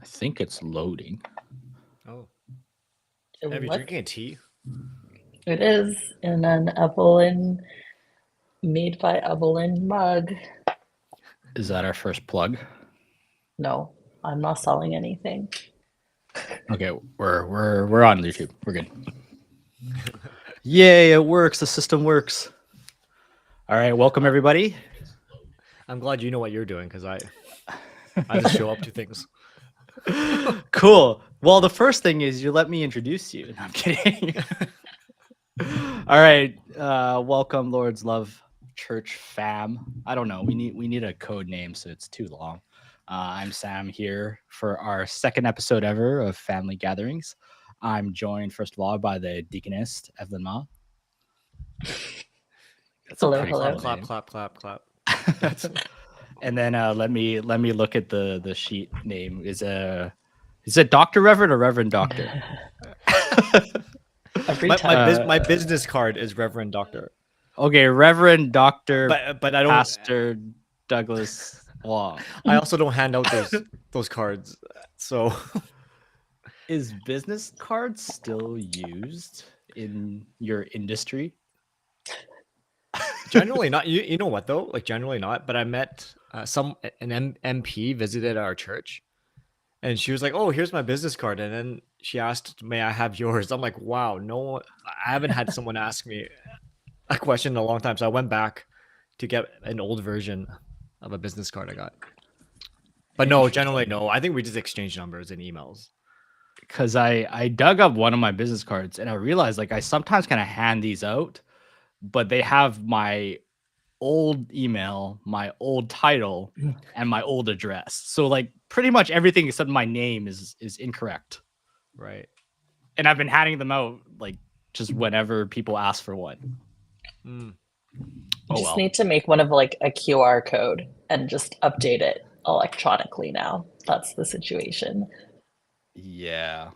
think it's loading. Oh, It Have you what? drinking a tea? It is in an Evelyn made by Evelyn mug. Is that our first plug? No, I'm not selling anything. Okay, we're on YouTube. We're good. Yay, it works. The system works. All right, welcome everybody. I'm glad you know what you're doing because I just show up to things. Cool. Well, the first thing is you let me introduce you. No, I'm kidding. All right, welcome, Lord's Love Church fam. I don't know. We need a code name, so it's too long. I'm Sam here for our second episode ever of Family Gatherings. I'm joined, first of all, by the deaconess, Evelyn Ma. That's Hello, a pretty hello. cool Clap, name. clap, clap, clap. And then let me look at the sheet name. Is it Dr. Reverend or Reverend Doctor? Every My time. my business card is Reverend Doctor, Okay, Reverend Doctor but I don't. Pastor Douglas Wong. I also don't hand out those cards. So Is business cards still used in your industry? generally not. You know what though? Like generally not. But I met an MP visited our church, and she was like, "Oh, here's my business card," and then she asked, "May I have yours?" I'm like, "Wow, no, I haven't had someone ask me a question in a long time." So I went back to get an old version of a business card I got. But no, generally no. I think we just exchange numbers and emails. Because I dug up one of my business cards and I realized like I sometimes kind of hand these out, but they have my old email, my old title, and my old address. So like pretty much everything except my name is incorrect. Right. And I've been handing them out like just whenever people ask for one. Mm. Oh Just well. need to make one of like a QR code and just update it electronically now. That's the situation. Yeah.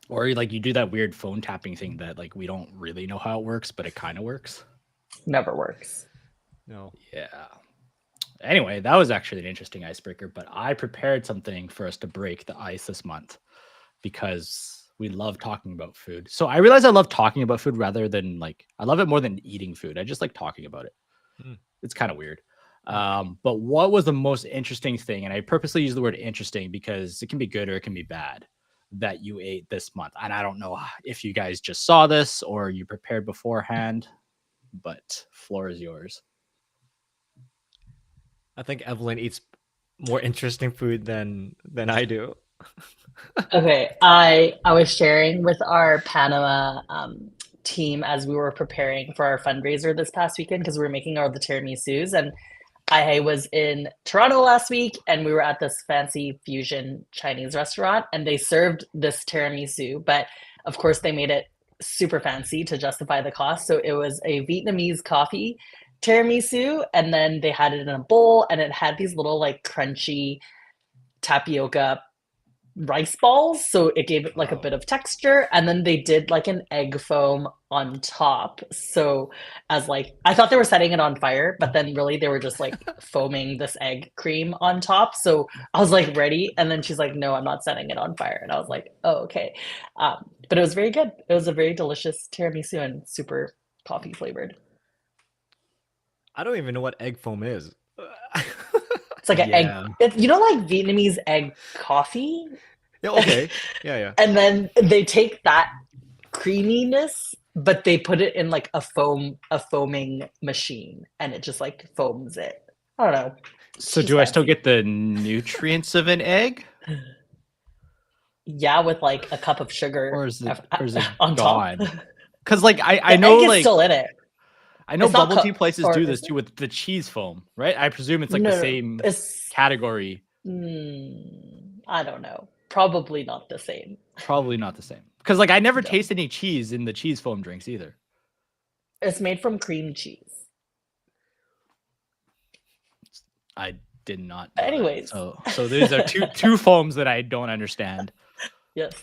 Or like you do that weird phone tapping thing that like we don't really know how it works, but it kind of works. Never works. No. Yeah. Anyway, that was actually an interesting icebreaker, but I prepared something for us to break the ice this month because we love talking about food. So I realized I love talking about food rather than like, I love it more than eating food. I just like talking about it. Mm. It's kind of weird. But what was the most interesting thing? And I purposely use the word interesting because it can be good or it can be bad that you ate this month. And I don't know if you guys just saw this or you prepared beforehand, but floor is yours. I think Evelyn eats more interesting food than I do. Okay, I was sharing with our Panama team as we were preparing for our fundraiser this past weekend because we were making all the tiramisus, and I was in Toronto last week and we were at this fancy fusion Chinese restaurant and they served this tiramisu, but of course they made it super fancy to justify the cost. So it was a Vietnamese coffee tiramisu and then they had it in a bowl and it had these little like crunchy tapioca rice balls, so it gave it like a bit of texture, and then they did like an egg foam on top. So as like I thought they were setting it on fire, but then really they were just like foaming this egg cream on top. So I was like ready, and then she's like, "No, I'm not setting it on fire," and I was like, "Oh, okay." But it was very good. It was a very delicious tiramisu and super coffee flavored. I don't even know what egg foam is. It's like an egg. Yeah. You know, like Vietnamese egg coffee. Yeah, okay. Yeah. And then they take that creaminess, but they put it in like a foaming machine, and it just like foams it. I don't know. So Just do I still fancy. get the nutrients of an egg? Yeah, with like a cup of sugar Or is it on top. gone? Because like I The know egg is like still in it. I know It's not bubble tea cooked, places or do is this it? too with the cheese foam, right? I presume it's like the No, same it's category. I don't know. Probably not the same. Probably not the same. Because like I never No. taste any cheese in the cheese foam drinks either. It's made from cream cheese. I did not know that. Anyways. So these are two foams that I don't understand. Yes.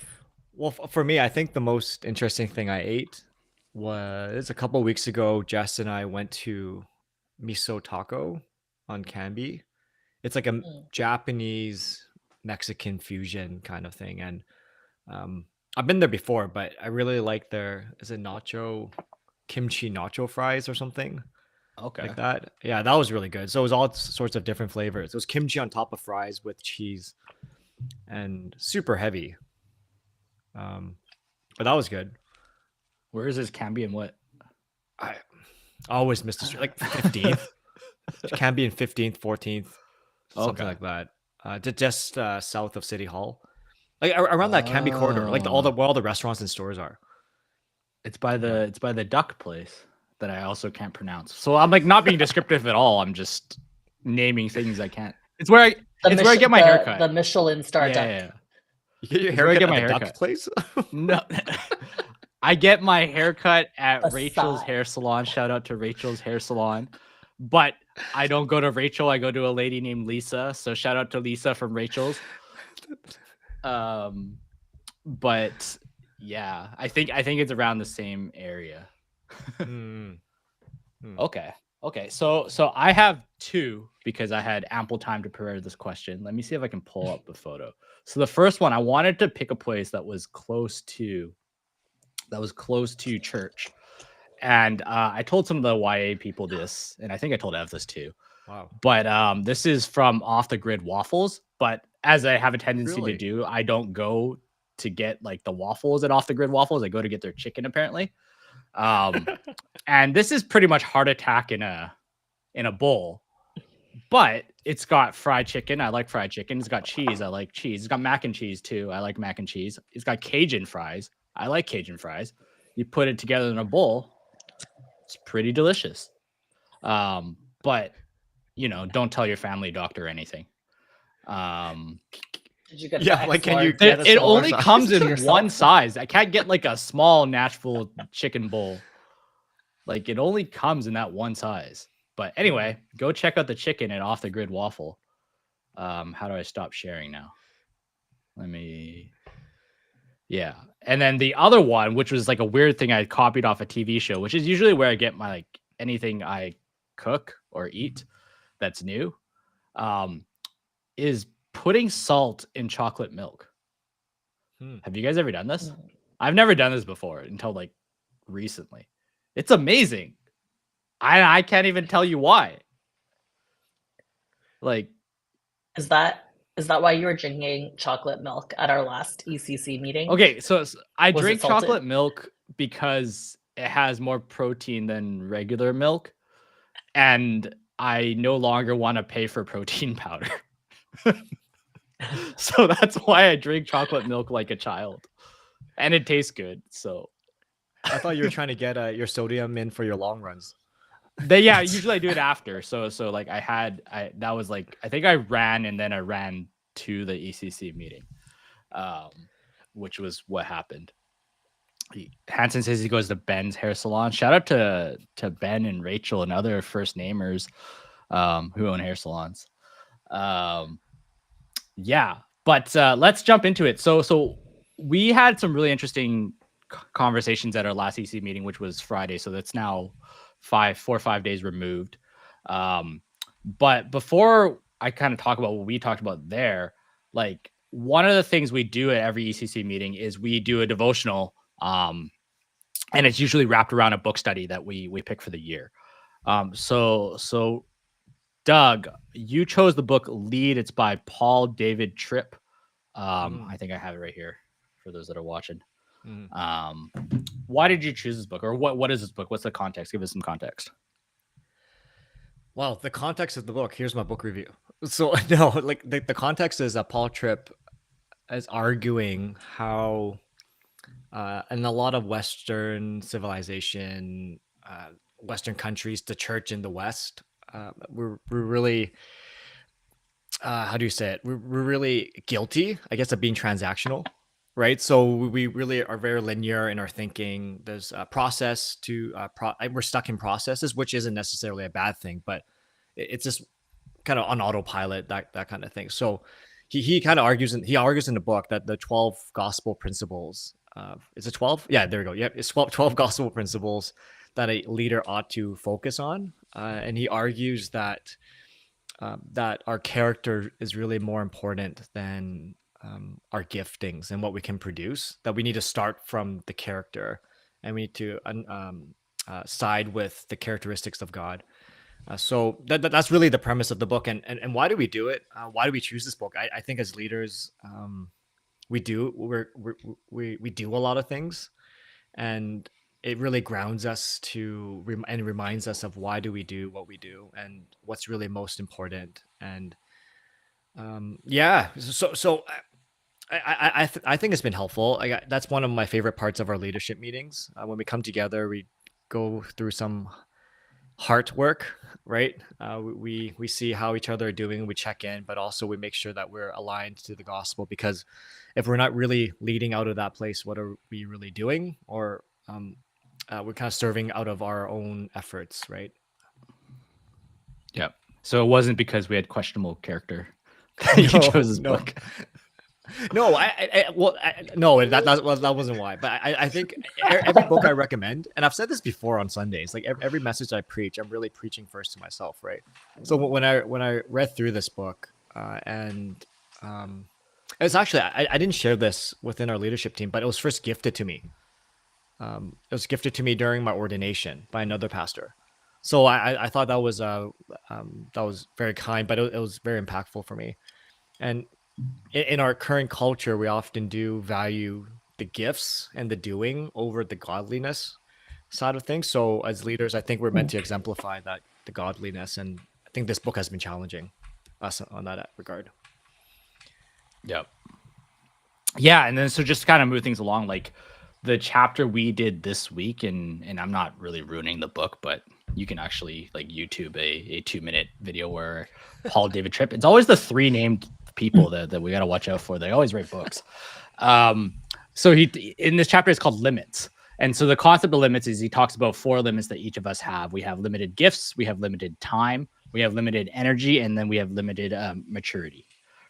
Well, for me, I think the most interesting thing I ate was a couple weeks ago. Jess and I went to Miso Taco on Canby. It's like a Japanese Mexican fusion kind of thing. And I've been there before, but I really like their kimchi nacho fries or something Okay. like that. Yeah, that was really good. So it was all sorts of different flavors. It was kimchi on top of fries with cheese and super heavy. But that was good. Where is this Canby and what? I always missed the street, like 15th. Can be in 15th, 14th, something Okay. like that. Just south of City Hall, like around that Canby corridor, like where all the restaurants and stores are. It's by the duck place that I also can't pronounce. So I'm like not being descriptive at all. I'm just naming things I can't. It's where I get my haircut. The Michelin star duck. Yeah. You get your It's where I haircut get at my the duck haircut. place? No, I get my haircut at Aside. Rachel's hair salon. Shout out to Rachel's hair salon. But I don't go to Rachel. I go to a lady named Lisa. So shout out to Lisa from Rachel's. But yeah, I think it's around the same area. Okay. So I have two because I had ample time to prepare this question. Let me see if I can pull up the photo. So the first one, I wanted to pick a place that was close to church. And I told some of the YA people this, and I think I told Ev this too. Wow. But this is from Off the Grid Waffles. But as I have a tendency to do, I don't go to get like the waffles at Off the Grid Waffles. I go to get their chicken apparently. And this is pretty much heart attack in a bowl. But it's got fried chicken. I like fried chicken. It's got cheese. I like cheese. It's got mac and cheese too. I like mac and cheese. It's got Cajun fries. I like Cajun fries. You put it together in a bowl. It's pretty delicious. But don't tell your family doctor anything. Did you get can you it only size? comes in one size. I can't get like a small Nashville chicken bowl. Like it only comes in that one size. But anyway, go check out the chicken at Off the Grid Waffle. How do I stop sharing now? Yeah. And then the other one, which was like a weird thing I copied off a TV show, which is usually where I get my like anything I cook or eat that's new, is putting salt in chocolate milk. Have you guys ever done this? I've never done this before until like recently. It's amazing. I can't even tell you why. Like, is that why you were drinking chocolate milk at our last ECC meeting? Okay, so I Was it drink salted? chocolate milk because it has more protein than regular milk, and I no longer want to pay for protein powder. So that's why I drink chocolate milk like a child, and it tastes good. So I thought you were trying to get your sodium in for your long runs. usually I do it after. So like that was like I think I ran and then I ran to the ECC meeting, which was what happened. Hanson says he goes to Ben's hair salon. Shout out to Ben and Rachel and other First Namers who own hair salons. Yeah, but let's jump into it. So we had some really interesting conversations at our last ECC meeting, which was Friday. So that's now 4 or 5 days removed. But before I kind of talk about what we talked about there, like one of the things we do at every ECC meeting is we do a devotional, and it's usually wrapped around a book study that we pick for the year. So Doug, you chose the book Lead. It's by Paul David Tripp. I think I have it right here for those that are watching. Why did you choose this book, or what is this book? What's the context? Give us some context. Well, the context of the book, here's my book review. So no, like the context is that Paul Tripp is arguing how in a lot of Western civilization, Western countries, the church in the West, we're really how do you say it? We're really guilty, I guess, of being transactional. Right. So we really are very linear in our thinking. There's a process to we're stuck in processes, which isn't necessarily a bad thing, but it's just kind of on autopilot, that kind of thing. So he kind of argues in the book that the 12 gospel principles, is it 12? Yeah, there we go. Yep. It's 12 gospel principles that a leader ought to focus on. And he argues that that our character is really more important than our giftings and what we can produce. That we need to start from the character, and we need to side with the characteristics of God. So that's really the premise of the book. And why do we do it? Why do we choose this book? I think as leaders, we do we do a lot of things, and it really grounds us and reminds us of why do we do what we do and what's really most important. And yeah, so I think it's been helpful. That's one of my favorite parts of our leadership meetings. When we come together, we go through some heart work, right? We see how each other are doing, we check in, but also we make sure that we're aligned to the gospel, because if we're not really leading out of that place, what are we really doing? Or we're kind of serving out of our own efforts, right? Yeah. So it wasn't because we had questionable character that you chose this book. No, no, that wasn't why. But I think every book I recommend, and I've said this before on Sundays, like every message I preach, I'm really preaching first to myself, right? So when I read through this book, and it's actually I didn't share this within our leadership team, but it was first gifted to me. It was gifted to me during my ordination by another pastor. So I thought that was very kind, but it was very impactful for me. And in our current culture, we often do value the gifts and the doing over the godliness side of things. So as leaders, I think we're meant to exemplify that, the godliness. And I think this book has been challenging us on that regard. Yep. Yeah. And then so just to kind of move things along, like the chapter we did this week, and I'm not really ruining the book, but you can actually like YouTube a 2-minute video where Paul David Tripp, it's always the 3 named people that we got to watch out for. They always write books. So he, in this chapter, it's called Limits. And so the concept of limits is he talks about 4 limits that each of us have. We have limited gifts, we have limited time, we have limited energy, and then we have limited maturity.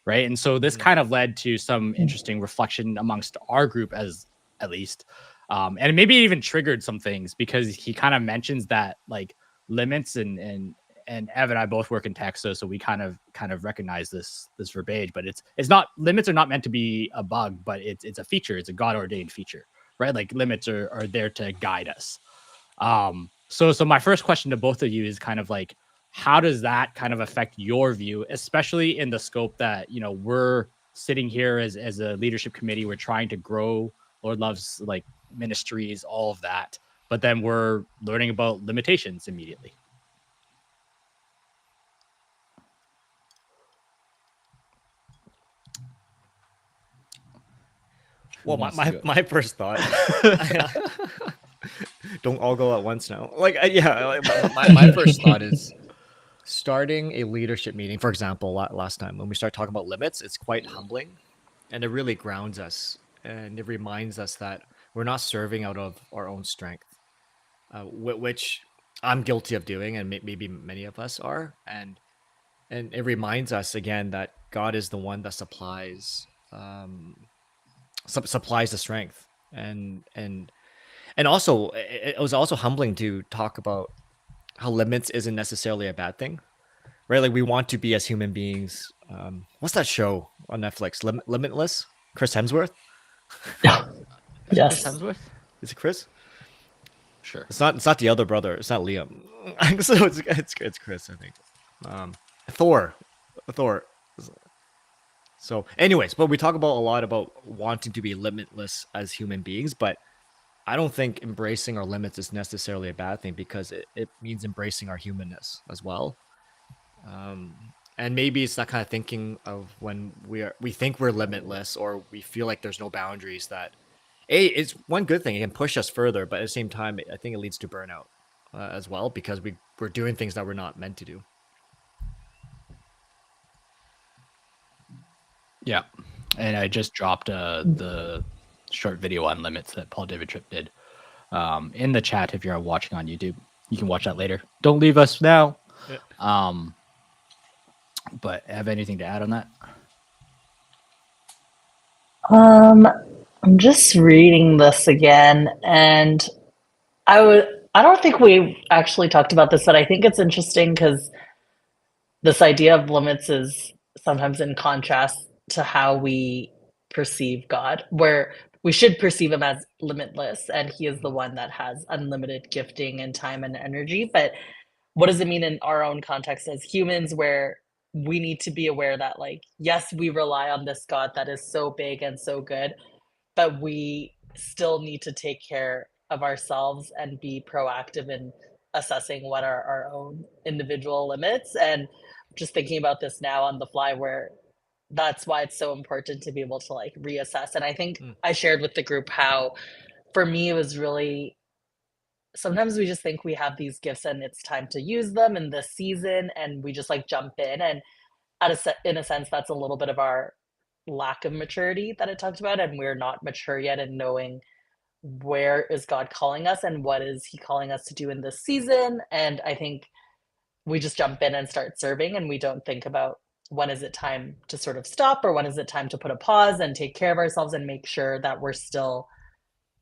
Right. And so this kind of led to some interesting reflection amongst our group, as at least. And maybe it even triggered some things, because he kind of mentions that like limits and Ev and I both work in tech, so we kind of recognize this verbiage, but it's not, limits are not meant to be a bug, but it's a feature. It's a God ordained feature, right? Like limits are there to guide us. So my first question to both of you is kind of like, how does that kind of affect your view, especially in the scope that, you know, we're sitting here as a leadership committee, we're trying to grow Lord Love's like ministries, all of that, but then we're learning about limitations immediately. Well, my first thought, don't all go at once now. Like, my first thought is starting a leadership meeting. For example, last time when we start talking about limits, it's quite humbling, and it really grounds us, and it reminds us that we're not serving out of our own strength, which I'm guilty of doing, and maybe many of us are, and it reminds us again that God is the one that supplies the strength, and also it was also humbling to talk about how limits isn't necessarily a bad thing, right? Like we want to be, as human beings, what's that show on Netflix, Limitless? Chris Hemsworth. Yes. Chris Hemsworth? Is it Chris? Sure. It's not the other brother, it's not Liam. So it's Chris, I think. Thor. So anyways, but we talk about a lot about wanting to be limitless as human beings, but I don't think embracing our limits is necessarily a bad thing, because it means embracing our humanness as well. And maybe it's that kind of thinking of when we think we're limitless, or we feel like there's no boundaries, that it's one good thing, it can push us further, but at the same time, I think it leads to burnout as well, because we're doing things that we're not meant to do. Yeah. And I just dropped the short video on limits that Paul David Tripp did in the chat. If you're watching on YouTube, you can watch that later. Don't leave us now. Yeah. But have anything to add on that? I'm just reading this again, and I don't think we actually talked about this, but I think it's interesting because this idea of limits is sometimes in contrast to how we perceive God, where we should perceive him as limitless and he is the one that has unlimited gifting and time and energy. But what does it mean in our own context as humans where we need to be aware that, like, yes, we rely on this God that is so big and so good, but we still need to take care of ourselves and be proactive in assessing what are our own individual limits. And just thinking about this now on the fly, where that's why it's so important to be able to like reassess. And I think Mm. I shared with the group how for me it was really, sometimes we just think we have these gifts and it's time to use them in this season and we just like jump in, and in a sense that's a little bit of our lack of maturity that I talked about, and we're not mature yet in knowing where is God calling us and what is he calling us to do in this season. And I think we just jump in and start serving and we don't think about when is it time to sort of stop, or when is it time to put a pause and take care of ourselves and make sure that we're still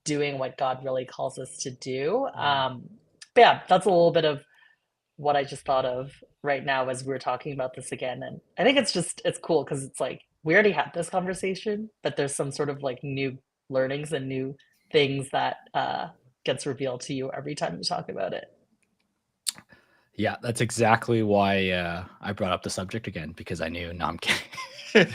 doing what God really calls us to do. But yeah, that's a little bit of what I just thought of right now as we were talking about this again. And I think it's cool because it's like we already had this conversation, but there's some sort of like new learnings and new things that gets revealed to you every time you talk about it. Yeah, that's exactly why I brought up the subject again, because I knew. No, I'm kidding.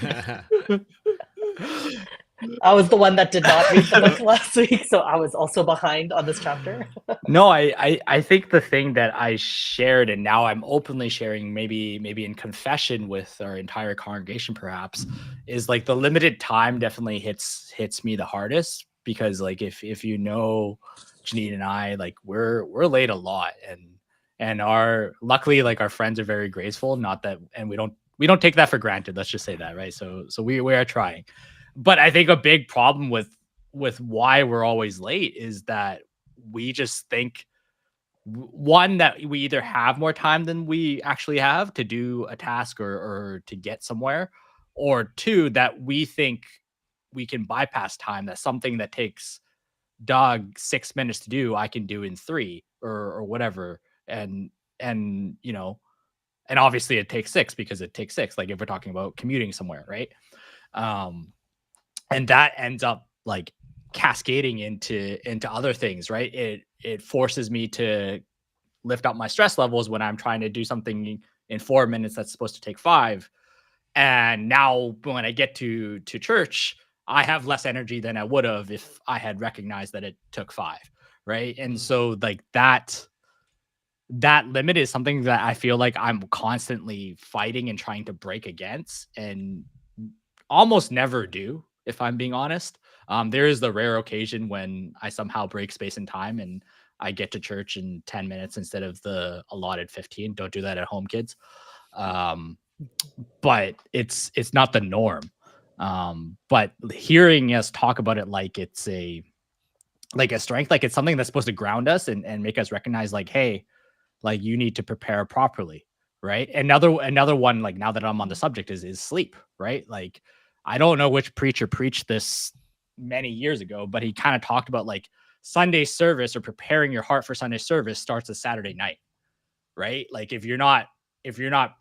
I was the one that did not read the book last week, so I was also behind on this chapter. No, I think the thing that I shared, and now I'm openly sharing, maybe in confession with our entire congregation, perhaps, is like the limited time definitely hits me the hardest, because like if you know Janine and I, like we're late a lot, and our luckily like our friends are very graceful, not that, and we don't take that for granted. Let's just say that, right? So we are trying, but I think a big problem with why we're always late is that we just think, one, that we either have more time than we actually have to do a task or to get somewhere, or two, that we think we can bypass time, that something that takes Doug 6 minutes to do, I can do in 3 or whatever. And you know, and obviously it takes 6 because it takes 6, like if we're talking about commuting somewhere, right? And that ends up like cascading into other things, right? It forces me to lift up my stress levels when I'm trying to do something in 4 minutes that's supposed to take 5. And now when I get to church, I have less energy than I would have if I had recognized that it took 5, right? And so like that limit is something that I feel like I'm constantly fighting and trying to break against, and almost never do, if I'm being honest. There is the rare occasion when I somehow break space and time and I get to church in 10 minutes instead of the allotted 15. Don't do that at home, kids. But it's not the norm. But hearing us talk about it like it's a strength, like it's something that's supposed to ground us and make us recognize, like, hey, like you need to prepare properly, right? Another one, like now that I'm on the subject, is sleep, right? Like I don't know which preacher preached this many years ago, but he kind of talked about like Sunday service, or preparing your heart for Sunday service, starts a Saturday night, right? Like if you're not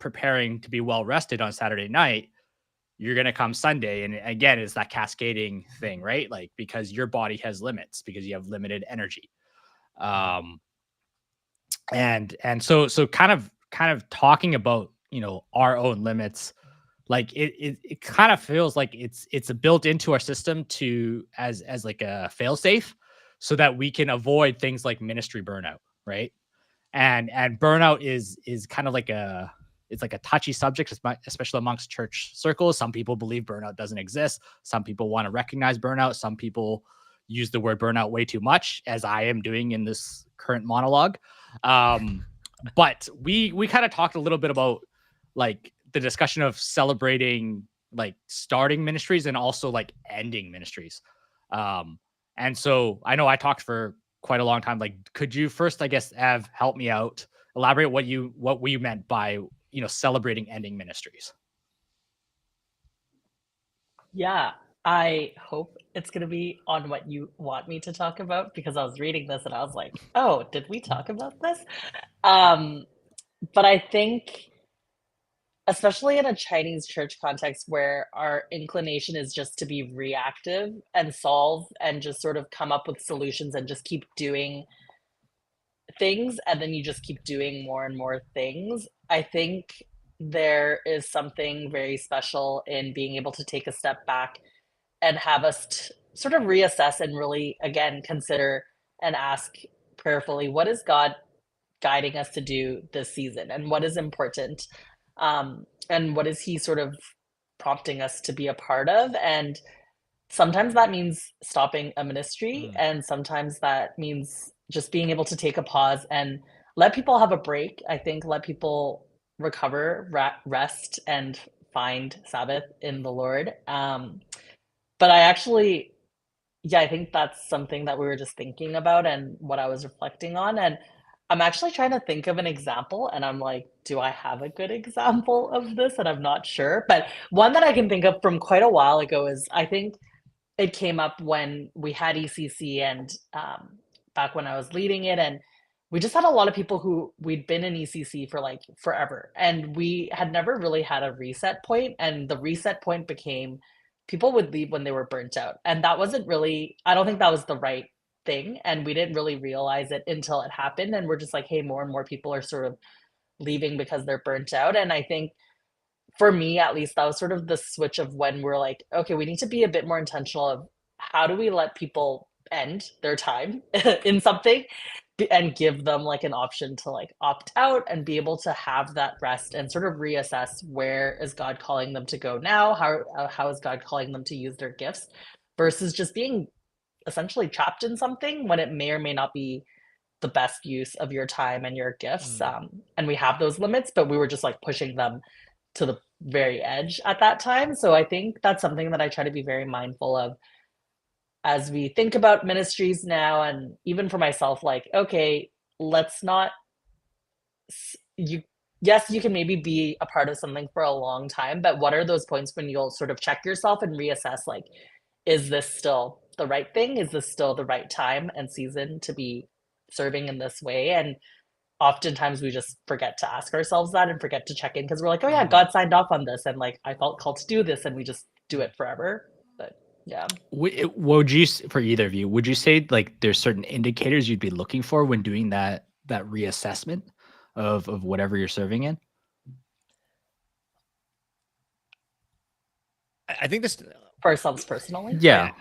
preparing to be well rested on Saturday night, you're going to come Sunday. And again, it's that cascading thing, right? Like because your body has limits, because you have limited energy. And so kind of talking about, you know, our own limits, like it kind of feels like it's built into our system to as like a fail safe, so that we can avoid things like ministry burnout, right? And burnout is kind of like it's like a touchy subject, especially amongst church circles. Some people believe burnout doesn't exist. Some people want to recognize burnout. Some people use the word burnout way too much, as I am doing in this current monologue. But we kind of talked a little bit about like the discussion of celebrating like starting ministries and also like ending ministries. And so I know I talked for quite a long time. Like, could you first, I guess, Ev, help me out, elaborate what we meant by, you know, celebrating ending ministries? Yeah, I hope it's going to be on what you want me to talk about, because I was reading this and I was like, oh, did we talk about this? But I think especially in a Chinese church context where our inclination is just to be reactive and solve and just sort of come up with solutions and just keep doing things, and then you just keep doing more and more things. I think there is something very special in being able to take a step back and have us sort of reassess and really, again, consider and ask prayerfully, what is God guiding us to do this season, and what is important, and what is He sort of prompting us to be a part of? And sometimes that means stopping a ministry, Mm. and sometimes that means just being able to take a pause and let people have a break. I think let people recover, rest, and find Sabbath in the Lord. But I actually, yeah, I think that's something that we were just thinking about and what I was reflecting on. And I'm actually trying to think of an example, and I'm like, do I have a good example of this? And I'm not sure. But one that I can think of from quite a while ago is, I think it came up when we had ECC, and back when I was leading it, and we just had a lot of people who we'd been in ECC for like forever, and we had never really had a reset point, and the reset point became people would leave when they were burnt out, and that wasn't really, I don't think that was the right thing, and we didn't really realize it until it happened, and we're just like, hey, more and more people are sort of leaving because they're burnt out. And I think for me, at least, that was sort of the switch of when we're like, okay, we need to be a bit more intentional of how do we let people end their time in something, and give them like an option to like opt out and be able to have that rest and sort of reassess, where is God calling them to go now? How is God calling them to use their gifts, versus just being essentially trapped in something when it may or may not be the best use of your time and your gifts. Mm. And we have those limits, but we were just like pushing them to the very edge at that time. So I think that's something that I try to be very mindful of as we think about ministries now, and even for myself, like, okay, let's not you yes, you can maybe be a part of something for a long time, but what are those points when you'll sort of check yourself and reassess, like, is this still the right thing? Is this still the right time and season to be serving in this way? And oftentimes we just forget to ask ourselves that and forget to check in, because we're like, oh yeah, Mhm. God signed off on this, and like I felt called to do this, and we just do it forever. But yeah. Would you, for either of you, would you say like there's certain indicators you'd be looking for when doing that reassessment of whatever you're serving in? I think this. For ourselves personally. Yeah.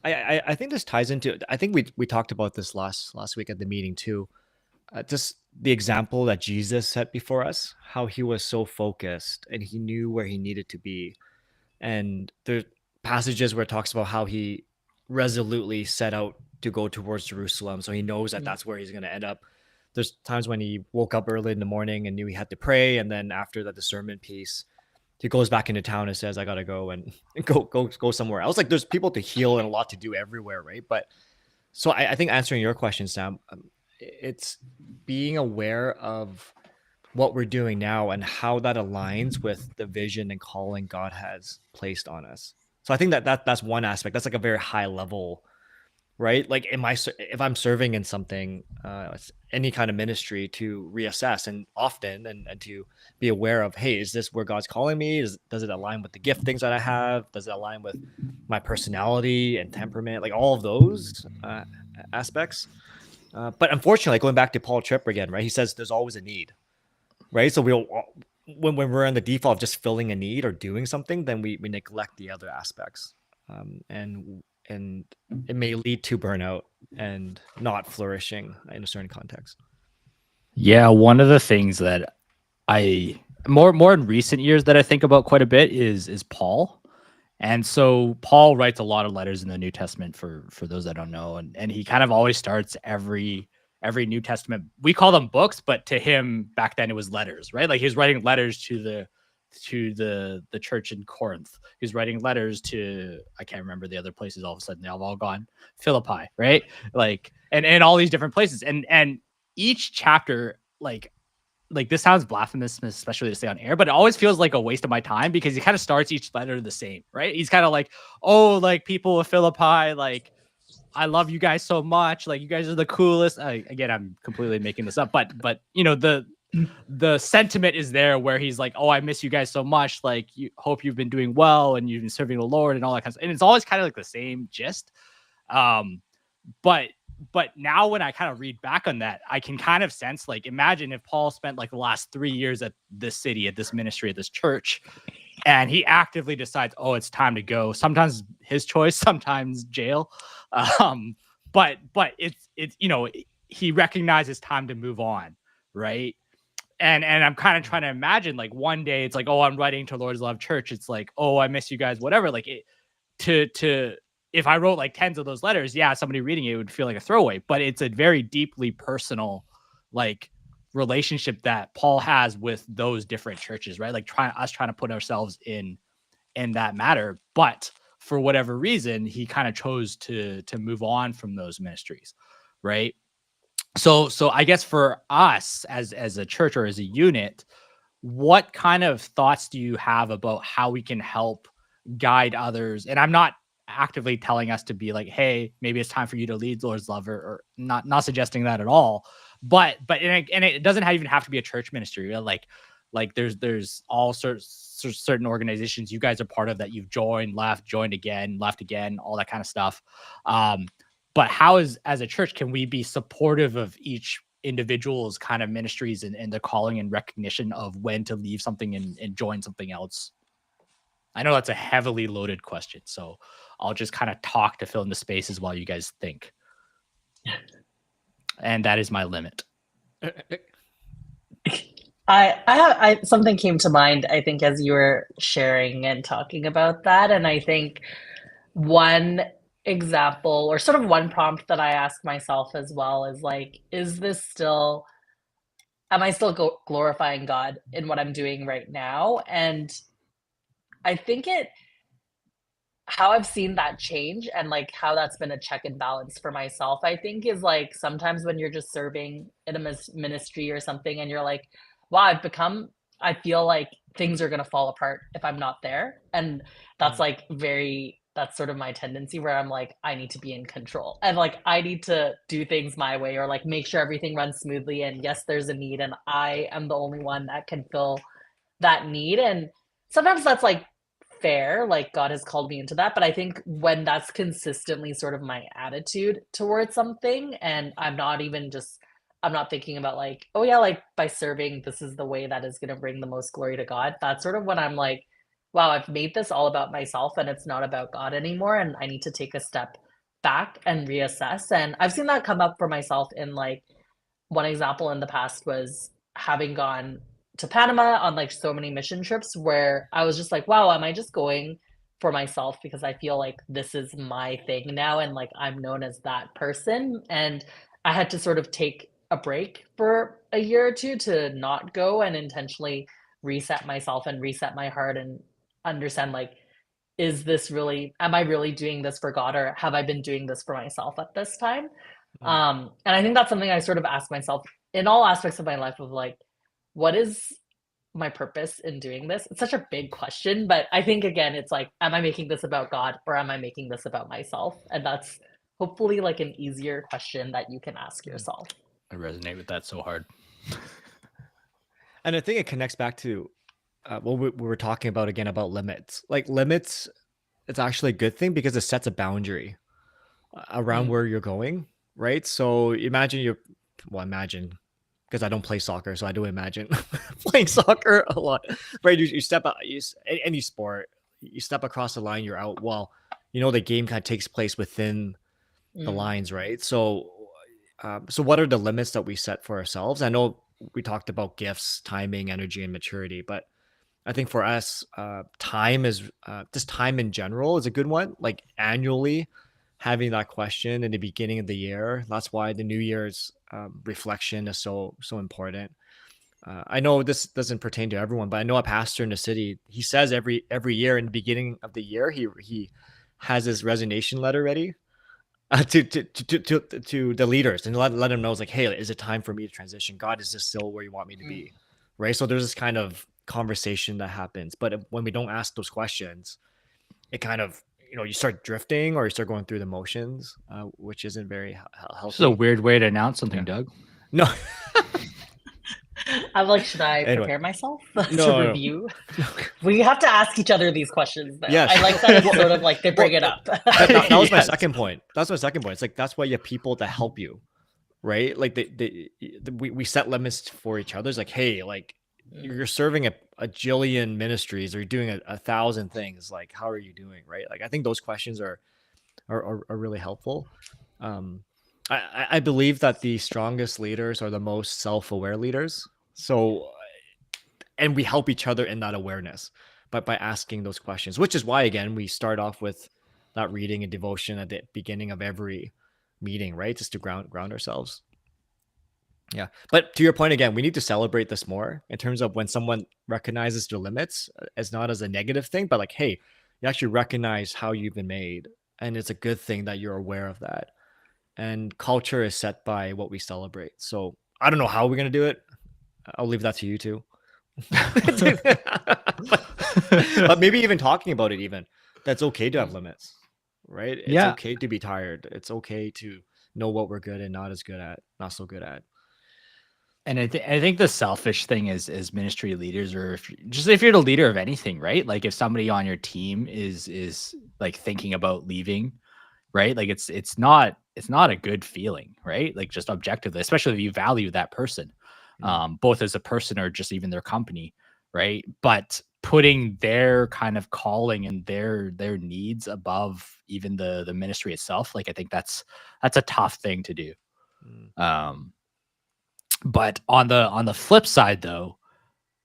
I think this ties into. I think we talked about this last week at the meeting too. Just the example that Jesus set before us, how he was so focused and he knew where he needed to be. And there's passages where it talks about how he resolutely set out to go towards Jerusalem. So he knows that that's where he's going to end up. There's times when he woke up early in the morning and knew he had to pray. And then after the discernment piece, he goes back into town and says, I got to go and go somewhere else. Like there's people to heal and a lot to do everywhere. Right. But so I think answering your question, Sam, it's being aware of what we're doing now and how that aligns with the vision and calling God has placed on us. So I think that's one aspect. That's like a very high level, right? Like, if I'm serving in something, any kind of ministry, to reassess and often and to be aware of, hey, is this where God's calling me? Does it align with the gift things that I have? Does it align with my personality and temperament? Like all of those aspects. But unfortunately, going back to Paul Tripp again, right? He says there's always a need, right? So when we're in the default of just filling a need or doing something, then we neglect the other aspects, and it may lead to burnout and not flourishing in a certain context. Yeah, one of the things that I more in recent years that I think about quite a bit is Paul. And so Paul writes a lot of letters in the New Testament for those that don't know, and he kind of always starts every New Testament. We call them books, but to him back then it was letters, right? Like he was writing letters to the church in Corinth. He was writing letters to, I can't remember the other places. All of a sudden they've all gone. Philippi, right? Like and all these different places, and each chapter, like this sounds blasphemous, especially to say on air, but it always feels like a waste of my time because he kind of starts each letter the same, right? He's kind of like, oh, like people of Philippi, like I love you guys so much, like you guys are the coolest. Again, I'm completely making this up, but you know, the sentiment is there where he's like, oh, I miss you guys so much. Like, you hope you've been doing well and you've been serving the Lord and all that kind of stuff. And it's always kind of like the same gist. But now when I kind of read back on that, I can kind of sense, like, imagine if Paul spent like the last 3 years at this city, at this ministry, at this church, and he actively decides, oh, it's time to go. Sometimes his choice, sometimes jail. But it's, he recognizes time to move on. Right. And I'm kind of trying to imagine, like, one day it's like, oh, I'm writing to Lord's Love Church. It's like, oh, I miss you guys, whatever. Like, if I wrote like tens of those letters, yeah, somebody reading it would feel like a throwaway, but it's a very deeply personal, like, relationship that Paul has with those different churches, right? Like trying to put ourselves in that matter. But for whatever reason, he kind of chose to move on from those ministries. Right. So I guess for us as a church or as a unit, what kind of thoughts do you have about how we can help guide others? And I'm not actively telling us to be like, hey, maybe it's time for you to lead Lord's Love, or not suggesting that at all. But it doesn't even have to be a church ministry. Like there's all certain organizations you guys are part of that you've joined, left, joined again, left again, all that kind of stuff. But how as a church can we be supportive of each individual's kind of ministries and the calling and recognition of when to leave something and join something else? I know that's a heavily loaded question, so I'll just kind of talk to fill in the spaces while you guys think. And that is my limit. I something came to mind, I think, as you were sharing and talking about that. And I think one example, or sort of one prompt that I ask myself as well, is like, am I still glorifying God in what I'm doing right now? And I think how I've seen that change and like how that's been a check and balance for myself, I think, is like sometimes when you're just serving in a ministry or something and you're like, wow, I feel like things are going to fall apart if I'm not there. And that's that's sort of my tendency where I'm like, I need to be in control and like, I need to do things my way, or like make sure everything runs smoothly. And yes, there's a need and I am the only one that can fill that need. And sometimes that's like fair, like God has called me into that. But I think when that's consistently sort of my attitude towards something, and I'm not thinking about like, oh yeah, like by serving, this is the way that is going to bring the most glory to God. That's sort of when I'm like, wow, I've made this all about myself and it's not about God anymore. And I need to take a step back and reassess. And I've seen that come up for myself in like, one example in the past was having gone to Panama on like so many mission trips where I was just like, wow, am I just going for myself because I feel like this is my thing now and like I'm known as that person? And I had to sort of take a break for a year or two to not go and intentionally reset myself and reset my heart and understand, like, am I really doing this for God, or have I been doing this for myself at this time? And I think that's something I sort of ask myself in all aspects of my life of like, what is my purpose in doing this? It's such a big question, but I think again, it's like, am I making this about God or am I making this about myself? And that's hopefully like an easier question that you can ask yourself. I resonate with that so hard. And I think it connects back to what we were talking about again about limits. Like limits, it's actually a good thing because it sets a boundary around where you're going, right? So imagine because I don't play soccer, so I do imagine playing soccer a lot, right? You step out, any sport, you step across the line, you're out. Well, the game kind of takes place within the lines, right? So what are the limits that we set for ourselves? I know we talked about gifts, timing, energy, and maturity, but I think for us, time is just time in general is a good one. Like annually having that question in the beginning of the year. That's why the New Year's reflection is so important. I know this doesn't pertain to everyone, but I know a pastor in the city, he says every year in the beginning of the year, he has his resignation letter ready to the leaders and let them know, it's like, hey, is it time for me to transition? God, is this still where you want me to be? Right. So there's this kind of conversation that happens. But when we don't ask those questions, it kind of, you start drifting or you start going through the motions, which isn't very healthy. This is a weird way to announce something, Doug. No. I'm like, should I Anyway, prepare myself to no. review? We have to ask each other these questions, though. Yes. I like that it's sort of like they bring it up. That was my Yes. second point. That's my second point. It's like that's why you have people to help you, right? Like we set limits for each other. It's like, hey, like you're serving a jillion ministries, or you're doing 1,000 things. Like, how are you doing, right? Like, I think those questions are really helpful. I believe that the strongest leaders are the most self-aware leaders. So, and we help each other in that awareness, but by asking those questions, which is why, again, we start off with that reading and devotion at the beginning of every meeting, right? Just to ground ourselves. Yeah. But to your point, again, we need to celebrate this more in terms of when someone recognizes their limits as not as a negative thing, but like, hey, you actually recognize how you've been made. And it's a good thing that you're aware of that. And culture is set by what we celebrate. So I don't know how we're going to do it. I'll leave that to you too. But maybe even talking about it, even that's okay to have limits, right? It's Yeah. okay to be tired. It's okay to know what we're good and not so good at. And I think the selfish thing is ministry leaders, or if you're the leader of anything, right? Like if somebody on your team is like thinking about leaving, right? Like it's not a good feeling, right? Like just objectively, especially if you value that person, both as a person or just even their company, right? But putting their kind of calling and their needs above even the ministry itself, like I think that's a tough thing to do. But on the flip side, though,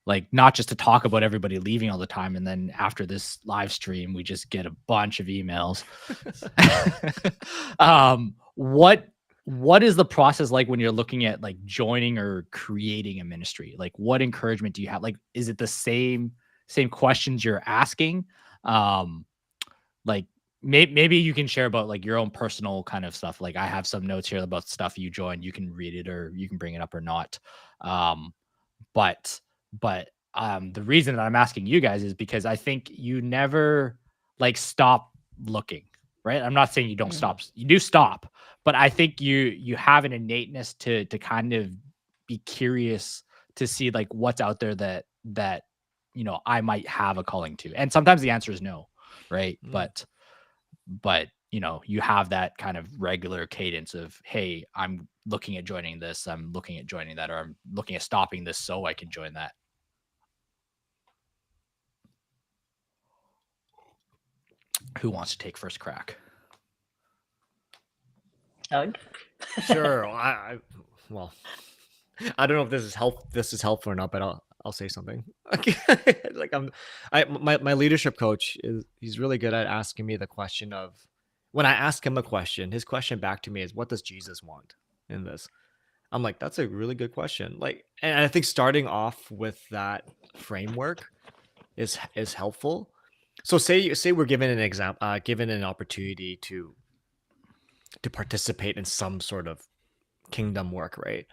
like not just to talk about everybody leaving all the time, and then after this live stream, we just get a bunch of emails. What is the process like when you're looking at like joining or creating a ministry? Like, what encouragement do you have? Like, is it the same questions you're asking? Like maybe you can share about like your own personal kind of stuff. Like I have some notes here about stuff you joined. You can read it or you can bring it up or not. But the reason that I'm asking you guys is because I think you never like stop looking, right? I'm not saying you don't stop. You do stop, but I think you have an innateness to kind of be curious to see like what's out there that I might have a calling to. And sometimes the answer is no, right? But you have that kind of regular cadence of, hey, I'm looking at joining this, I'm looking at joining that, or I'm looking at stopping this so I can join that. Who wants to take first crack? Doug? Sure. Well, I don't know if this is helpful or not, but I'll say something. Like my leadership coach he's really good at asking me the question of, when I ask him a question, his question back to me is, what does Jesus want in this? I'm like, that's a really good question. Like, and I think starting off with that framework is helpful. So say we're given an example, given an opportunity to participate in some sort of kingdom work, right?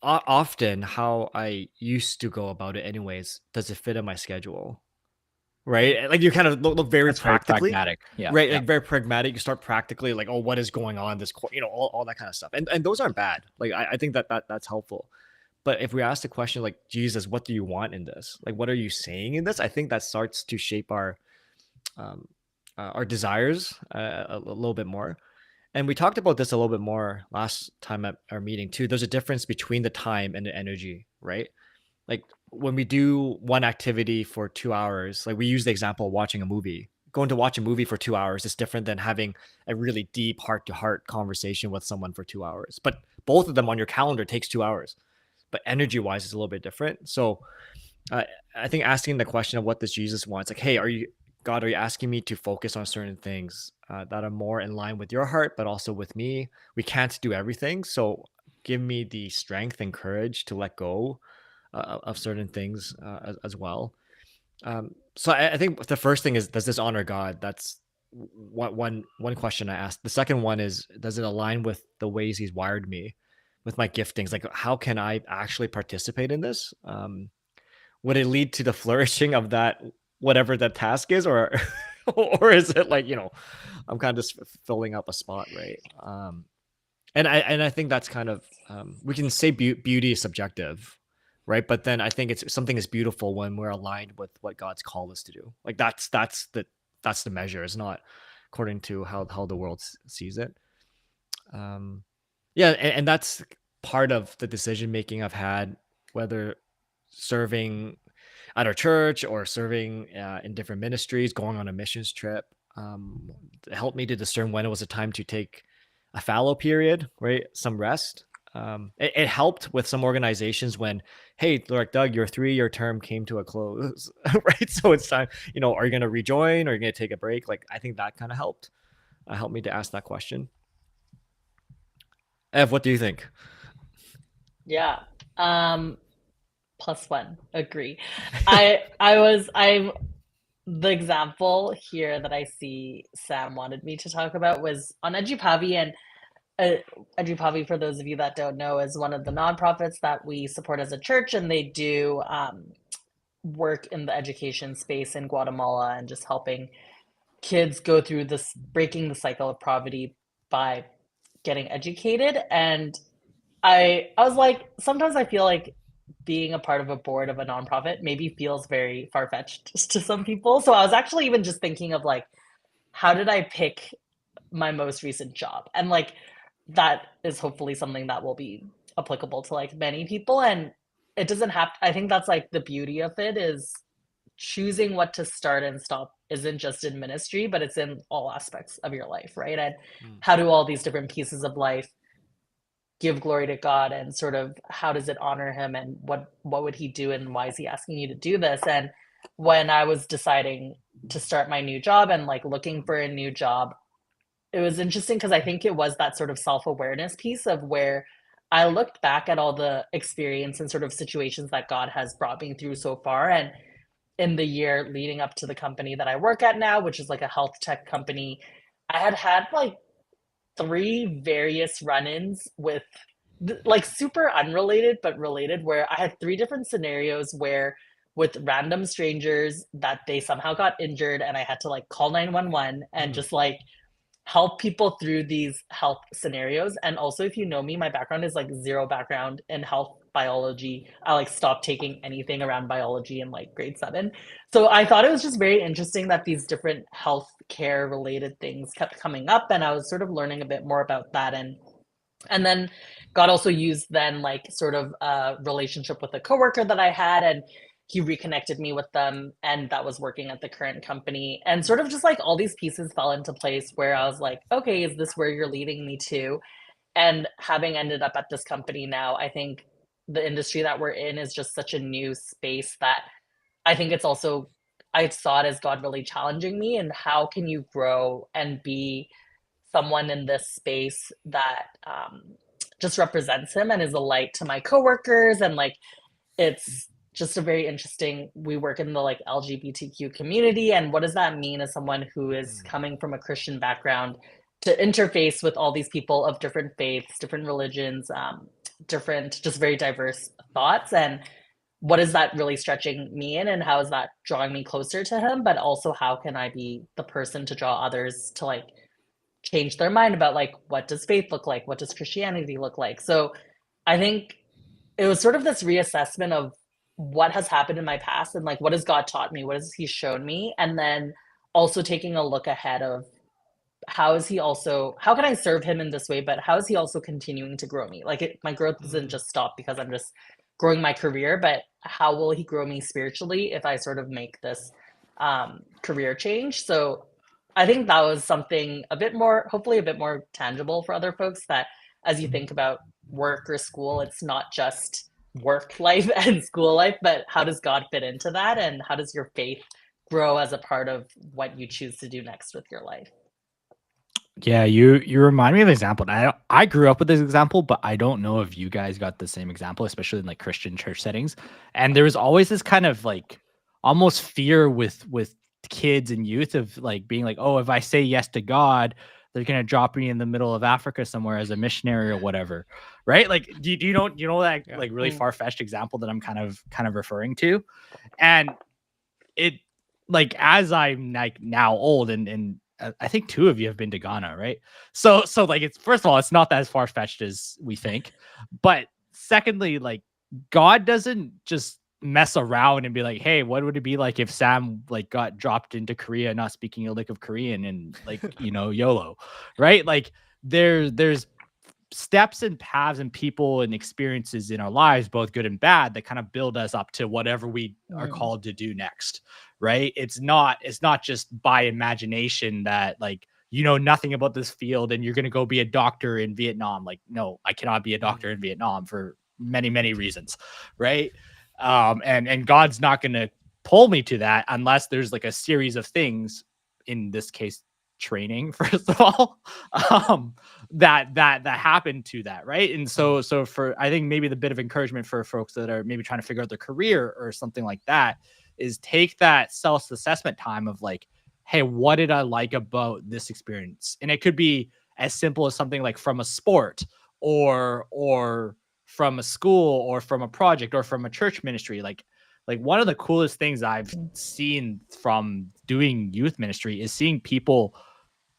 Often how I used to go about it anyways, does it fit in my schedule? Right? Like you kind of look very practically, pragmatic. Yeah. right? Yeah. Like very pragmatic. You start practically like, oh, what is going on? This, all that kind of stuff. And those aren't bad. Like I think that's helpful. But if we ask the question like, Jesus, what do you want in this? Like, what are you saying in this? I think that starts to shape our desires a little bit more. And we talked about this a little bit more last time at our meeting too. There's a difference between the time and the energy, right? Like when we do one activity for 2 hours, like we use the example of watching a movie. Going to watch a movie for 2 hours is different than having a really deep heart-to-heart conversation with someone for 2 hours. But both of them on your calendar takes 2 hours. But energy-wise, it's a little bit different. So I think asking the question of what does Jesus want? It's like, hey, are you asking me to focus on certain things that are more in line with your heart, but also with me? We can't do everything. So give me the strength and courage to let go of certain things as well. So I think the first thing is, does this honor God? That's one question I asked. The second one is, does it align with the ways he's wired me, with my giftings? Like, how can I actually participate in this? Would it lead to the flourishing of that, whatever that task is, or or is it like, I'm kind of just filling up a spot, right? And I think that's kind of we can say beauty is subjective, right? But then I think it's something is beautiful when we're aligned with what God's called us to do. Like that's the measure. It's not according to how the world sees it. Yeah, and that's part of the decision making I've had, whether serving at our church or serving in different ministries, going on a missions trip. It helped me to discern when it was a time to take a fallow period, right? Some rest. It helped with some organizations when, hey, like Doug, your 3-year term came to a close, right? So it's time, are you going to rejoin or are you going to take a break? Like, I think that kind of helped me to ask that question. Ev, what do you think? Yeah. +1, agree. I'm the example here that I see Sam wanted me to talk about was on Edupavi, and Edupavi, for those of you that don't know, is one of the nonprofits that we support as a church, and they do work in the education space in Guatemala and just helping kids go through this, breaking the cycle of poverty by getting educated. And I was like, sometimes I feel like being a part of a board of a nonprofit maybe feels very far-fetched to some people. So I was actually even just thinking of like, how did I pick my most recent job? And like, that is hopefully something that will be applicable to like many people. And it doesn't have, I think that's like the beauty of it, is choosing what to start and stop isn't just in ministry, but it's in all aspects of your life, right? And how do all these different pieces of life give glory to God, and sort of how does it honor him, and what would he do, and why is he asking you to do this? And when I was deciding to start my new job and like looking for a new job, it was interesting because I think it was that sort of self-awareness piece of where I looked back at all the experience and sort of situations that God has brought me through so far. And in the year leading up to the company that I work at now, which is like a health tech company, I had like 3 various run-ins with like super unrelated but related, where I had 3 different scenarios where with random strangers that they somehow got injured and I had to like call 911 and just like help people through these health scenarios. And also, if you know me, my background is like zero background in health biology. I like stopped taking anything around biology in like grade 7. So I thought it was just very interesting that these different health care related things kept coming up, and I was sort of learning a bit more about that. And then God also used then like sort of a relationship with a coworker that I had, and he reconnected me with them, and that was working at the current company. And sort of just like all these pieces fell into place where I was like, okay, is this where you're leading me to? And having ended up at this company now, I think the industry that we're in is just such a new space that I think it's also, I saw it as God really challenging me, and how can you grow and be someone in this space that just represents him and is a light to my coworkers. And like, it's just a very interesting, we work in the like LGBTQ community, and what does that mean as someone who is coming from a Christian background to interface with all these people of different faiths, different religions, different, just very diverse thoughts? And what is that really stretching me in, and how is that drawing me closer to him? But also, how can I be the person to draw others to like change their mind about like, what does faith look like, what does Christianity look like? So I think it was sort of this reassessment of what has happened in my past, and like, what has God taught me, what has he shown me, and then also taking a look ahead of how can I serve him in this way, but how is he also continuing to grow me? Like, my growth doesn't just stop because I'm just growing my career, but how will he grow me spiritually if I sort of make this career change? So I think that was something a bit more, hopefully a bit more tangible for other folks, that as you think about work or school, it's not just work life and school life, but how does God fit into that? And how does your faith grow as a part of what you choose to do next with your life? Yeah, you remind me of an example. And I grew up with this example, but I don't know if you guys got the same example, especially in like Christian church settings. And there was always this kind of like almost fear with kids and youth of like being like, oh, if I say yes to God, they're gonna drop me in the middle of Africa somewhere as a missionary or whatever, right? Like, do you know that like really far fetched example that I'm kind of referring to? And it, like, as I'm like now old and I think 2 of you have been to Ghana, right? So like, it's, first of all, it's not that as far fetched as we think, but secondly, like, God doesn't just mess around and be like, hey, what would it be like if Sam like got dropped into Korea not speaking a lick of Korean and like, YOLO, right? Like, there's steps and paths and people and experiences in our lives, both good and bad, that kind of build us up to whatever we are called to do next, right? It's not just by imagination that, like, nothing about this field and you're going to go be a doctor in Vietnam. Like, no, I cannot be a doctor in Vietnam for many, many reasons, right? And God's not going to pull me to that unless there's like a series of things, in this case, training, first of all, that happened to that, right? And so for, I think, maybe the bit of encouragement for folks that are maybe trying to figure out their career or something like that is take that self-assessment time of like, hey, what did I like about this experience? And it could be as simple as something like from a sport or from a school or from a project or from a church ministry. Like one of the coolest things I've seen from doing youth ministry is seeing people,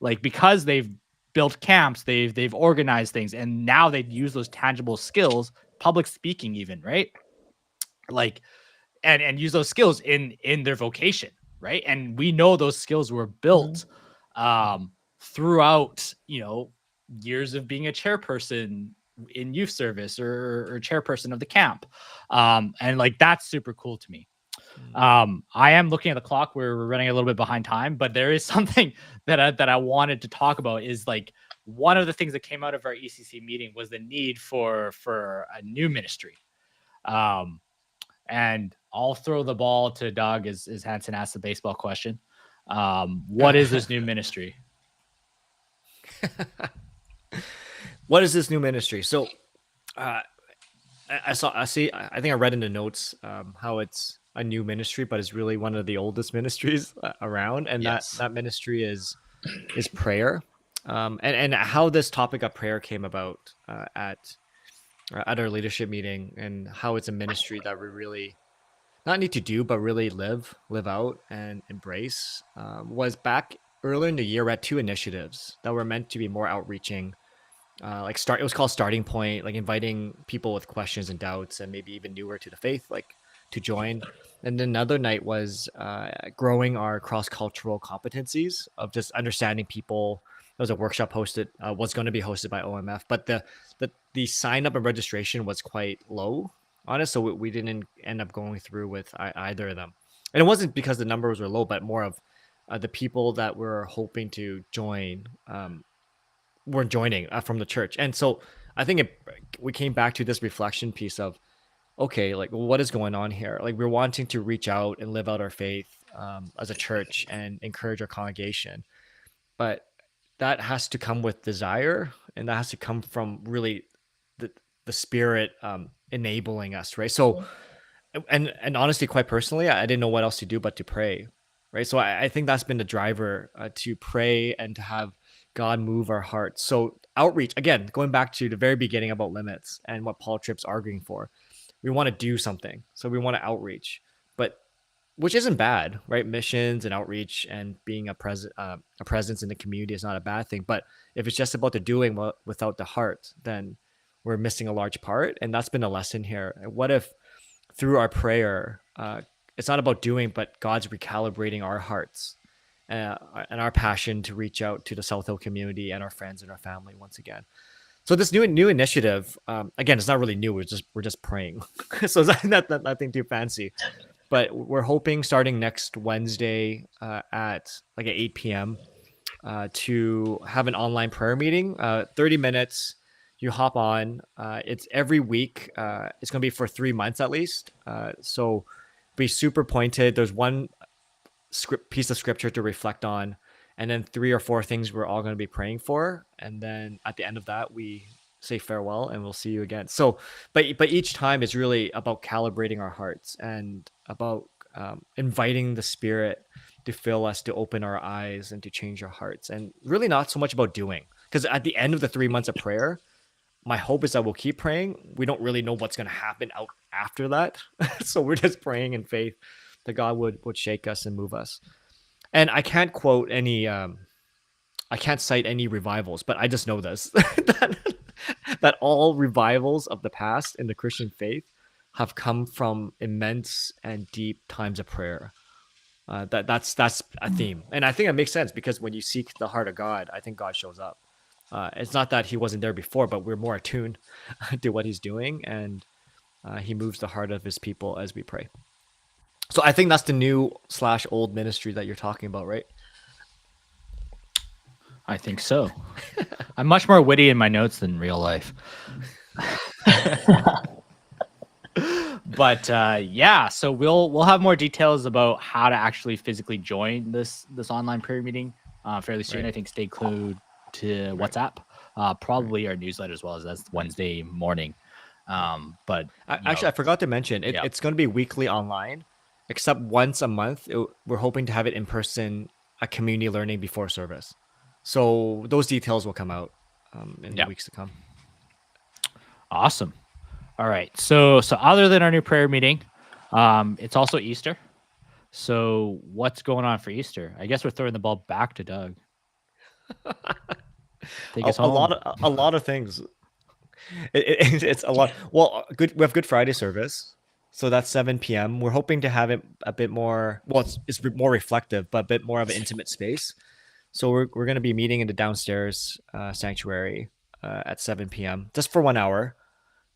like, because they've built camps, they've organized things, and now they use those tangible skills, public speaking even, right? Like, and use those skills in their vocation, right? And we know those skills were built throughout, years of being a chairperson in youth service or chairperson of the camp. And like, that's super cool to me. I am looking at the clock. We're running a little bit behind time, but there is something that I wanted to talk about. Is like, one of the things that came out of our ECC meeting was the need for a new ministry. And I'll throw the ball to Doug as Hanson asked the baseball question. What is this new ministry? What is this new ministry? So I think I read in the notes how it's a new ministry, but it's really one of the oldest ministries around. And Yes. that ministry is prayer. And how this topic of prayer came about at our leadership meeting, and how it's a ministry that we really not need to do, but really live out and embrace, was back earlier in the year. We had 2 initiatives that were meant to be more outreaching. It was called Starting Point, like inviting people with questions and doubts and maybe even newer to the faith, like, to join. And then another night was growing our cross-cultural competencies of just understanding people. There was a workshop hosted, was going to be hosted by OMF, but the sign up and registration was quite low on it, so we didn't end up going through with either of them. And it wasn't because the numbers were low, but more of the people that were hoping to join were joining from the church. And so I think we came back to this reflection piece of, okay, like, what is going on here? Like, we're wanting to reach out and live out our faith as a church and encourage our congregation, but that has to come with desire, and that has to come from really the Spirit enabling us, right? So, and honestly, quite personally, I didn't know what else to do but to pray, right? So I think that's been the driver, to pray and to have God move our hearts. So outreach, again, going back to the very beginning about limits and what Paul Tripp's arguing for, we want to do something. So we want to outreach, but which isn't bad, right? Missions and outreach and being a presence in the community is not a bad thing. But if it's just about the doing without the heart, then we're missing a large part. And that's been a lesson here. What if through our prayer, it's not about doing, but God's recalibrating our hearts and our passion to reach out to the South Hill community and our friends and our family once again. So this new initiative, again, it's not really new. We're just praying. So it's not nothing too fancy, but we're hoping starting next Wednesday at 8 p.m. To have an online prayer meeting, 30 minutes. You hop on. It's every week. It's going to be for 3 months at least. So be super pointed. There's one piece of scripture to reflect on, and then 3 or 4 things we're all going to be praying for. And then at the end of that, we say farewell and we'll see you again. So, but each time is really about calibrating our hearts and about inviting the Spirit to fill us, to open our eyes and to change our hearts, and really not so much about doing. Because at the end of the 3 months of prayer, my hope is that we'll keep praying. We don't really know what's going to happen out after that. So we're just praying in faith that God would shake us and move us. And I can't quote any I can't cite any revivals, but I just know this that all revivals of the past in the Christian faith have come from immense and deep times of prayer. That's a theme, and I think it makes sense because when you seek the heart of God, I think God shows up. It's not that he wasn't there before, but we're more attuned to what he's doing, and he moves the heart of his people as we pray. So I think that's the new/old ministry that you're talking about, right? I think so. I'm much more witty in my notes than real life. But yeah, so we'll have more details about how to actually physically join this online prayer meeting fairly soon. Right. I think stay glued to WhatsApp, probably our newsletter as well, as that's Wednesday morning. But Actually, I forgot to mention it's going to be weekly online, except once a month. We're hoping to have it in person, a community learning before service. So those details will come out in the weeks to come. Awesome. All right. So other than our new prayer meeting, it's also Easter. So what's going on for Easter? I guess we're throwing the ball back to Doug. Take us home. A lot of things. It's a lot. Well, good. We have Good Friday service, so that's 7 p.m. We're hoping to have it a bit more. Well, it's more reflective, but a bit more of an intimate space. So we're going to be meeting in the downstairs sanctuary at 7 p.m. just for 1 hour.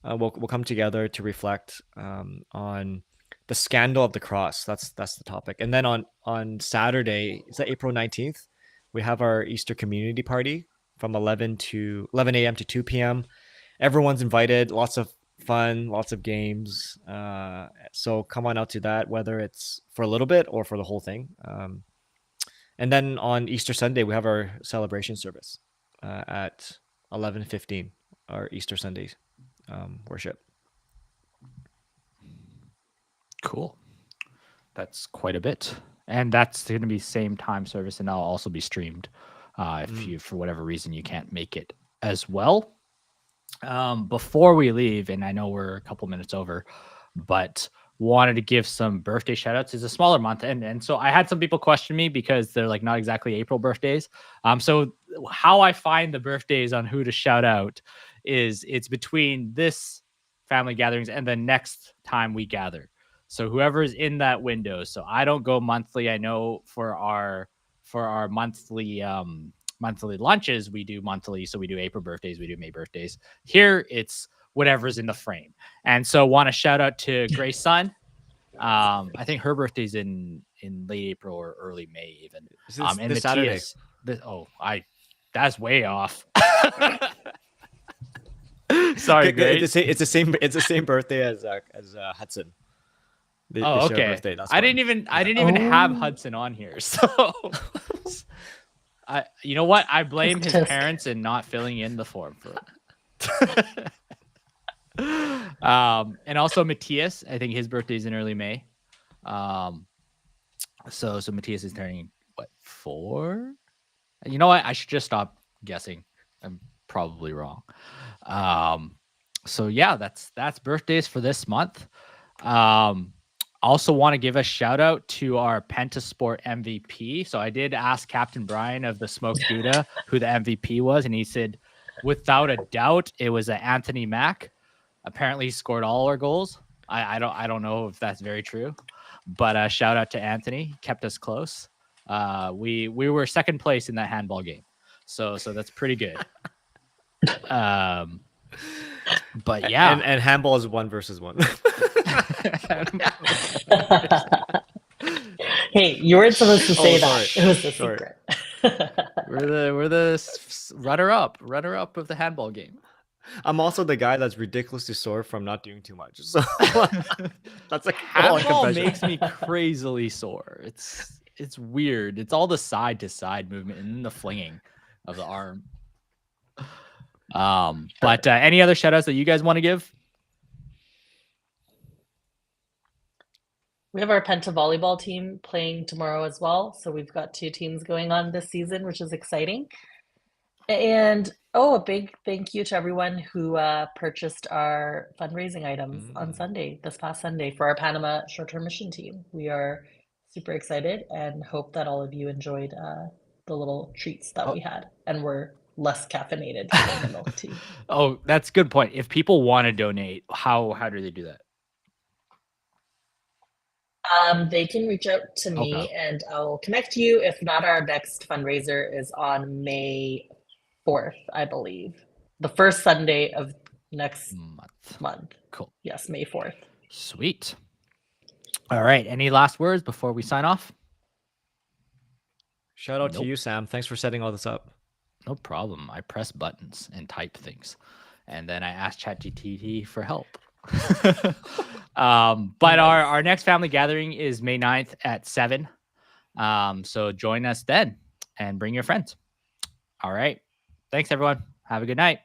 We'll come together to reflect on the scandal of the cross. That's the topic. And then on Saturday, is that April 19th? We have our Easter community party from 11 a.m. to 2 p.m. Everyone's invited. Lots of fun, lots of games. So come on out to that, whether it's for a little bit or for the whole thing. And then on Easter Sunday, we have our celebration service at 11:15, our Easter Sunday worship. Cool. That's quite a bit. And that's going to be same time service, and that'll also be streamed if you, for whatever reason, you can't make it as well. Before we leave, and I know we're a couple minutes over, but wanted to give some birthday shout outs. It's a smaller month, and so I had some people question me because they're like not exactly April birthdays. So how I find the birthdays on who to shout out is it's between this family gatherings and the next time we gather. So whoever's in that window. So I don't go monthly. I know for our monthly lunches we do monthly. So we do April birthdays, we do May birthdays. Here it's whatever's in the frame. And so want to shout out to Grace Sun. I think her birthday's in late April or early May even. And this Saturday. That's way off. Sorry, Grace. It's the same birthday as Hudson. Okay. Birthday. I didn't even have Hudson on here. So you know what? I blame his parents in not filling in the form for it. And also Matthias, I think his birthday's in early May. So Matthias is turning 4? You know what? I should just stop guessing. I'm probably wrong. So yeah, that's birthdays for this month. Also want to give a shout out to our Pentasport MVP. So I did ask Captain Brian of the Smoked Gouda who the MVP was, and he said without a doubt it was Anthony Mack. Apparently he scored all our goals. I don't know if that's very true, but shout out to Anthony. He kept us close. We were second place in that handball game, so that's pretty good. But yeah, and handball is 1 versus 1. Hey, you weren't supposed to say that. It was the secret. We're the runner-up of the handball game. I'm also the guy that's ridiculously sore from not doing too much. So that's like handball makes me crazily sore. It's weird. It's all the side to side movement and the flinging of the arm. But any other shout outs that you guys want to give? We have our Penta volleyball team playing tomorrow as well. So we've got 2 teams going on this season, which is exciting. And a big thank you to everyone who purchased our fundraising items on Sunday, this past Sunday, for our Panama short-term mission team. We are super excited and hope that all of you enjoyed the little treats that Oh. we had, and we're less caffeinated than the milk tea. Oh, that's a good point. If people want to donate, how do they do that? They can reach out to me and I'll connect you. If not, our next fundraiser is on May 4th, I believe. The first Sunday of next month. Cool. Yes, May 4th. Sweet. All right. Any last words before we sign off? Shout out to you, Sam. Thanks for setting all this up. No problem. I press buttons and type things. And then I ask ChatGPT for help. But our next family gathering is May 9th at 7. So join us then and bring your friends. All right. Thanks, everyone. Have a good night.